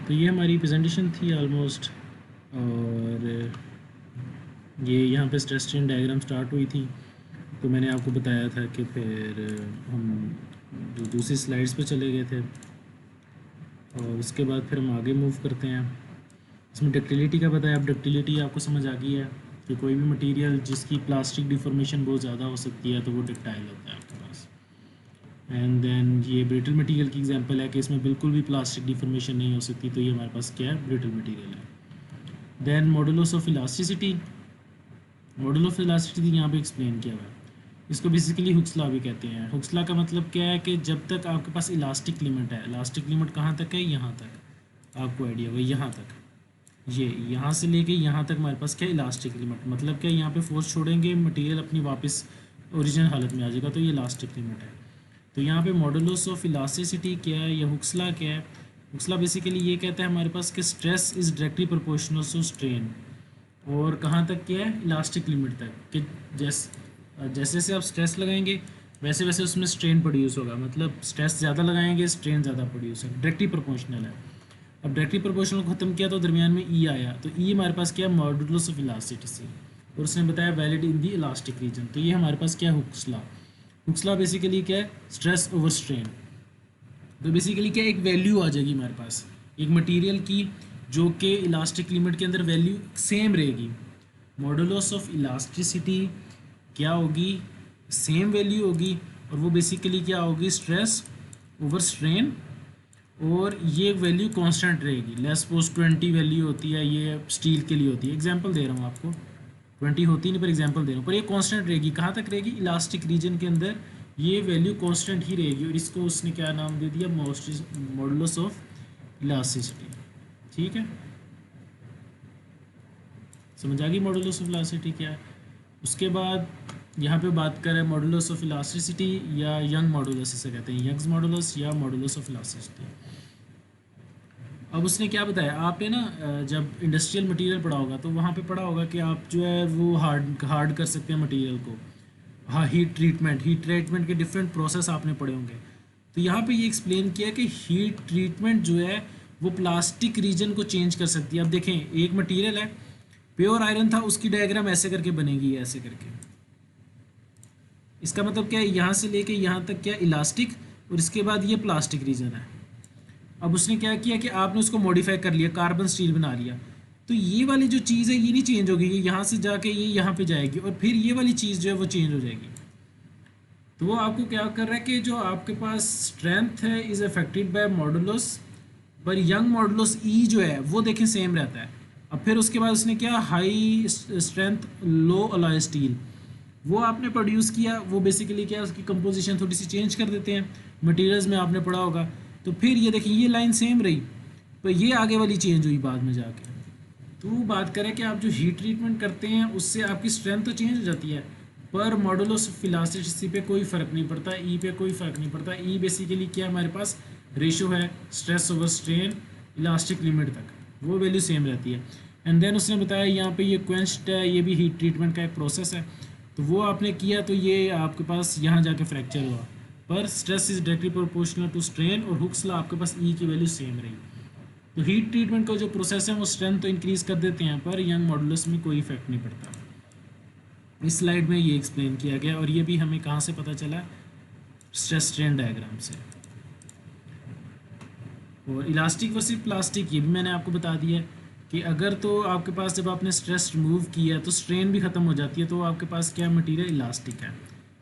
तो ये हमारी प्रेजेंटेशन थी ऑलमोस्ट, और ये यहाँ पे स्ट्रेस स्ट्रेन डायग्राम स्टार्ट हुई थी। तो मैंने आपको बताया था कि फिर हम दूसरी स्लाइड्स पे चले गए थे, और उसके बाद फिर हम आगे मूव करते हैं। इसमें डक्टिलिटी का बताया। अब डक्टिलिटी आपको समझ आ गई है कि कोई भी मटेरियल जिसकी प्लास्टिक डिफॉर्मेशन बहुत ज़्यादा हो सकती है तो वो डक्टाइल होता है आपके पास। एंड देन ये ब्रिटल मटेरियल की एग्जांपल है कि इसमें बिल्कुल भी प्लास्टिक डिफॉर्मेशन नहीं हो सकती, तो ये हमारे पास क्या है, ब्रिटल मटेरियल है। Then modulus of elasticity. Model of elasticity यहाँ पे एक्सप्लेन किया हुआ है। इसको बेसिकली हुक्स लॉ भी कहते हैं। हुक्स लॉ का मतलब क्या है कि जब तक आपके पास इलास्टिक लिमिट है, इलास्टिक लिमिट कहाँ तक है, यहाँ तक, आपको आइडिया हुआ यहाँ तक, ये यहाँ से लेके यहाँ तक हमारे पास क्या इलास्टिक लिमिट, मतलब क्या यहाँ पे फोर्स छोड़ेंगे मटेरियल अपनी वापस ओरिजिनल हालत में आ जाएगा, तो ये इलास्टिक लिमिट है। तो यहाँ पे मॉडुलस ऑफ इलास्टिसिटी क्या है या हुक्स लॉ क्या है। हुक्स लॉ बेसिकली ये कहता है हमारे पास कि stress is directly proportional to strain, और कहाँ तक क्या है, इलास्टिक लिमिट तक, कि जैसे जैसे आप स्ट्रेस लगाएंगे वैसे वैसे उसमें स्ट्रेन प्रोड्यूस होगा, मतलब स्ट्रेस ज़्यादा लगाएंगे स्ट्रेन ज़्यादा प्रोड्यूस होगा, डायरेक्टली प्रोपोर्शनल है। अब डायरेक्टली प्रोपोर्शनल को ख़त्म किया तो दरमियान में ई आया, तो ई हमारे पास क्या, मॉडुलस ऑफ इलास्टिसिटी, और उसने बताया valid in the elastic region. तो ये हमारे पास क्या है, Hooke's law. Hooke's law basically क्या है, स्ट्रेस ओवर स्ट्रेन। तो बेसिकली क्या, एक वैल्यू आ जाएगी हमारे पास एक मटेरियल की जो कि इलास्टिक लिमिट के अंदर वैल्यू सेम रहेगी। मॉडुलस ऑफ इलास्टिसिटी क्या होगी, सेम वैल्यू होगी, और वो बेसिकली क्या होगी, स्ट्रेस ओवर स्ट्रेन, और ये वैल्यू कांस्टेंट रहेगी। लेट्स सपोज 20 वैल्यू होती है, ये स्टील के लिए होती है, एग्जांपल दे रहा हूँ आपको, 20 होती नहीं पर एग्जांपल दे रहा हूँ, पर ये कांस्टेंट रहेगी। कहाँ तक रहेगी, इलास्टिक रीजन के अंदर ये वैल्यू कांस्टेंट ही रहेगी, और इसको उसने क्या नाम दे दिया, मॉडुलस ऑफ इलास्टिसिटी। ठीक है, समझ आ गई मॉडुलस ऑफ इलास्टिसिटी क्या है। उसके बाद यहाँ पे बात करें मॉडुलस ऑफ इलास्टिसिटी या यंग मॉडुलस, इसे कहते हैं यंग्स मॉडुलस या मॉडुलस ऑफ इलास्टिसिटी। अब उसने क्या बताया, आपने ना जब इंडस्ट्रियल मटेरियल पढ़ा होगा तो वहाँ पे पढ़ा होगा कि आप जो है वो हार्ड कर सकते हैं मटेरियल को। हाँ, हीट ट्रीटमेंट के डिफरेंट प्रोसेस आपने पढ़े होंगे। तो यहाँ पे ये एक्सप्लेन किया कि हीट ट्रीटमेंट जो है वो प्लास्टिक रीजन को चेंज कर सकती है। अब देखें, एक मटेरियल है, प्योर आयरन था, उसकी डायग्राम ऐसे करके बनेगी, ऐसे करके। इसका मतलब क्या है, यहाँ से लेके यहाँ तक क्या इलास्टिक, और इसके बाद ये प्लास्टिक रीजन है। अब उसने क्या किया कि आपने उसको मॉडिफाई कर लिया, कार्बन स्टील बना लिया, तो ये वाली जो चीज़ है ये नहीं चेंज होगी, ये यहाँ से जाके ये यहाँ पे जाएगी, और फिर ये वाली चीज़ जो है वो चेंज हो जाएगी। तो वो आपको क्या कर रहा है कि जो आपके पास स्ट्रेंथ है इज़ अफेक्टेड बाय मॉडुलस, पर यंग मॉडुलस ई जो है वो देखें सेम रहता है। अब फिर उसके बाद उसने क्या, हाई स्ट्रेंथ लो अलॉय स्टील, वो आपने प्रोड्यूस किया, वो बेसिकली क्या, उसकी कंपोजिशन थोड़ी सी चेंज कर देते हैं, मटेरियल्स में आपने पढ़ा होगा। तो फिर ये देखिए, ये लाइन सेम रही, पर ये आगे वाली चेंज हुई बाद में जाके। तो वो बात करें कि आप जो हीट ट्रीटमेंट करते हैं उससे आपकी स्ट्रेंथ तो चेंज हो जाती है, पर मॉडुलस ऑफ इलास्टिसिटी पे कोई फ़र्क नहीं पड़ता, ई पे कोई फ़र्क नहीं पड़ता। ई बेसिकली क्या, हमारे पास रेशो है stress over strain elastic limit तक, वो वैल्यू सेम रहती है। एंड देन उसने बताया यहाँ पे ये क्वेंच्ड है, ये भी हीट ट्रीटमेंट का एक प्रोसेस है, तो वो आपने किया तो ये आपके पास यहाँ जाके फ्रैक्चर हुआ, पर stress is directly proportional to strain, और हुक्स लॉ आपके पास ई की वैल्यू सेम रही। तो हीट ट्रीटमेंट का जो प्रोसेस है वो स्ट्रेंथ तो इंक्रीज़ कर देते हैं, पर यंग मॉडुलस में कोई इफेक्ट नहीं पड़ता। इस स्लाइड में ये एक्सप्लेन किया गया, और ये भी हमें कहाँ से पता चला, स्ट्रेस स्ट्रेन डायग्राम से। और इलास्टिक वर्सेस प्लास्टिक, ये भी मैंने आपको बता दिया कि अगर तो आपके पास जब आपने स्ट्रेस रिमूव किया तो स्ट्रेन भी ख़त्म हो जाती है, तो आपके पास क्या मटेरियल इलास्टिक है,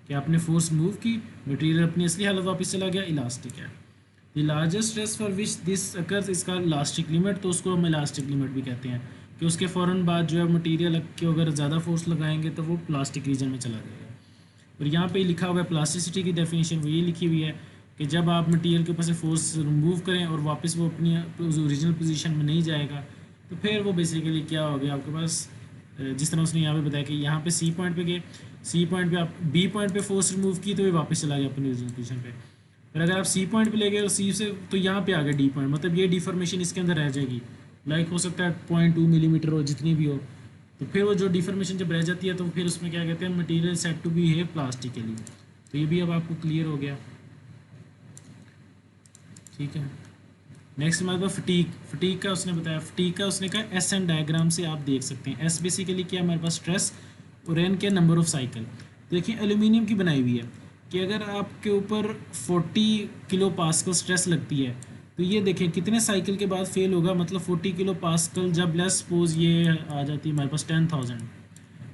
कि आपने फोर्स मूव की, मटेरियल अपनी असली हालत वापस चला गया, इलास्टिक है। The largest stress for which this occurs, इसका इलास्टिक लिमिट, तो उसको हम इलास्टिक लिमिट भी कहते हैं, कि उसके फ़ौरन बाद जो है मटेरियल के अगर ज़्यादा फोर्स लगाएंगे तो वो प्लास्टिक रीजन में चला जाएगा। और यहाँ पे लिखा हुआ है प्लास्टिसिटी की डेफिनेशन, वो ये लिखी हुई है कि जब आप मटेरियल के ऊपर से फोर्स रिमूव करें और वापस वो अपनी ओरिजिनल पोजीशन में नहीं जाएगा, तो फिर वो बेसिकली क्या हो गया आपके पास, जिस तरह उसने यहाँ पे बताया कि यहाँ पे सी पॉइंट पे गए, सी पॉइंट पे आप बी पॉइंट पे फोर्स रिमूव की तो ये वापस चला गया अपनी ओरिजिनल पोजीशन पे। पर अगर आप सी पॉइंट पे ले गए और सी से, तो यहाँ पे आ गया डी पॉइंट, मतलब ये डिफॉर्मेशन इसके अंदर रह जाएगी, लाइक हो सकता है 0.2 मिलीमीटर हो, जितनी भी हो। तो फिर वो जो डिफॉर्मेशन जब रह जाती है तो फिर उसमें क्या कहते हैं, मटेरियल सेट टू बी है प्लास्टिकली। तो ये भी अब आपको क्लियर हो गया, ठीक है। नेक्स्ट हमारे पास फटीक का उसने बताया, फटीक का उसने कहा एस एन डायग्राम से आप देख सकते हैं। एस बेसिकली क्या हमारे पास स्ट्रेस और एन के नंबर ऑफ साइकिल। देखिए एल्यूमिनियम की बनाई हुई है कि अगर आपके ऊपर 40 किलो पास्कल स्ट्रेस लगती है तो ये देखें कितने साइकिल के बाद फेल होगा, मतलब 40 किलो पास्कल जब लेस सपोज ये आ जाती है हमारे पास 10,000,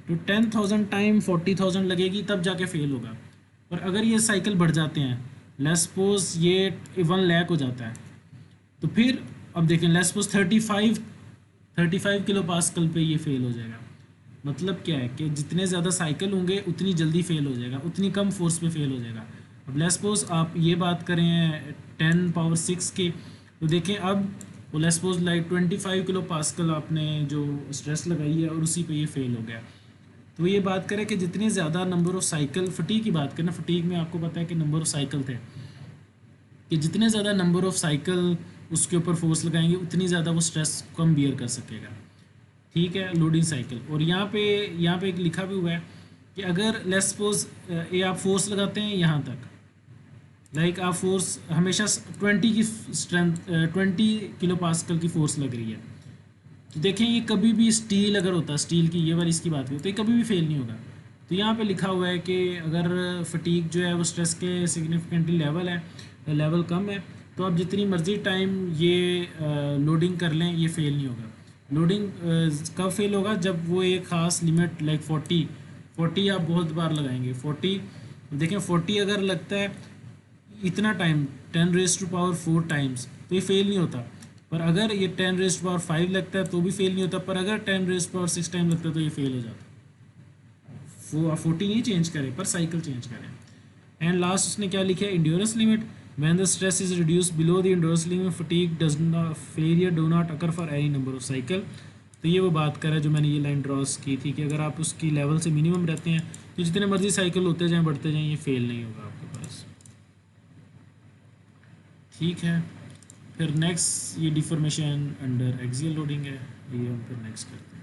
तो 10,000 टाइम 40,000 लगेगी तब जाके फेल होगा। और अगर ये साइकिल बढ़ जाते हैं, लेस सपोज ये 1 लाख हो जाता है, तो फिर अब देखें लेस सपोज 35 किलो पास्कल पे ये फेल हो जाएगा। मतलब क्या है कि जितने ज़्यादा साइकिल होंगे उतनी जल्दी फेल हो जाएगा, उतनी कम फोर्स पे फेल हो जाएगा। अब लेट्स सपोज आप ये बात करें 10 पावर 6 के, तो देखें अब वो let's suppose like 25 kilo pascal आपने जो स्ट्रेस लगाई है और उसी पे ये फेल हो गया। तो ये बात करें कि जितने ज़्यादा नंबर ऑफ साइकिल, फटीक की बात करें ना, फटीक में आपको पता है कि नंबर ऑफ साइकिल थे, कि जितने ज़्यादा नंबर ऑफ साइकिल उसके ऊपर फोर्स लगाएंगे उतनी ज़्यादा वो स्ट्रेस कम बियर कर सकेगा। ठीक है, लोडिंग साइकिल। और यहाँ पे एक लिखा भी हुआ है कि अगर लेट्स सपोज ये आप फोर्स लगाते हैं यहाँ तक, लाइक आप फोर्स हमेशा 20 की स्ट्रेंथ 20 किलो पास्कल की फोर्स लग रही है, तो देखें ये कभी भी स्टील अगर होता, स्टील की ये वाली इसकी बात करें तो ये कभी भी फेल नहीं होगा। तो यहाँ पे लिखा हुआ है कि अगर फटीक जो है वो स्ट्रेस के सिग्निफिकेंटली लेवल कम है, तो आप जितनी मर्जी टाइम ये लोडिंग कर लें ये फेल नहीं होगा। लोडिंग कब फेल होगा, जब वो एक ख़ास लिमिट लाइक 40 आप बहुत बार लगाएंगे। 40 देखें 40 अगर लगता है इतना टाइम 10⁻⁴ टाइम्स तो ये फेल नहीं होता। पर अगर ये 10⁻⁵ लगता है तो भी फेल नहीं होता, पर अगर 10⁻⁶ टाइम लगता है तो ये फेल हो जाता है। वो 40 नहीं चेंज करें पर साइकिल चेंज करें। एंड लास्ट उसने क्या लिखा है, endurance limit, when the stress is reduce below the endurance limit fatigue does not failure do not occur for any number of cycle. तो ये वो बात कर रहा है जो मैंने ये लाइन ड्रॉस की थी कि अगर आप उसकी लेवल से मिनिमम रहते हैं तो जितने मर्जी साइकिल होते जाएँ बढ़ते जाएँ ये फेल नहीं होगा आपके पास। ठीक है, फिर नेक्स्ट ये डिफॉर्मेशन अंडर एक्सियल लोडिंग है, ये हम फिर नेक्स्ट करते हैं।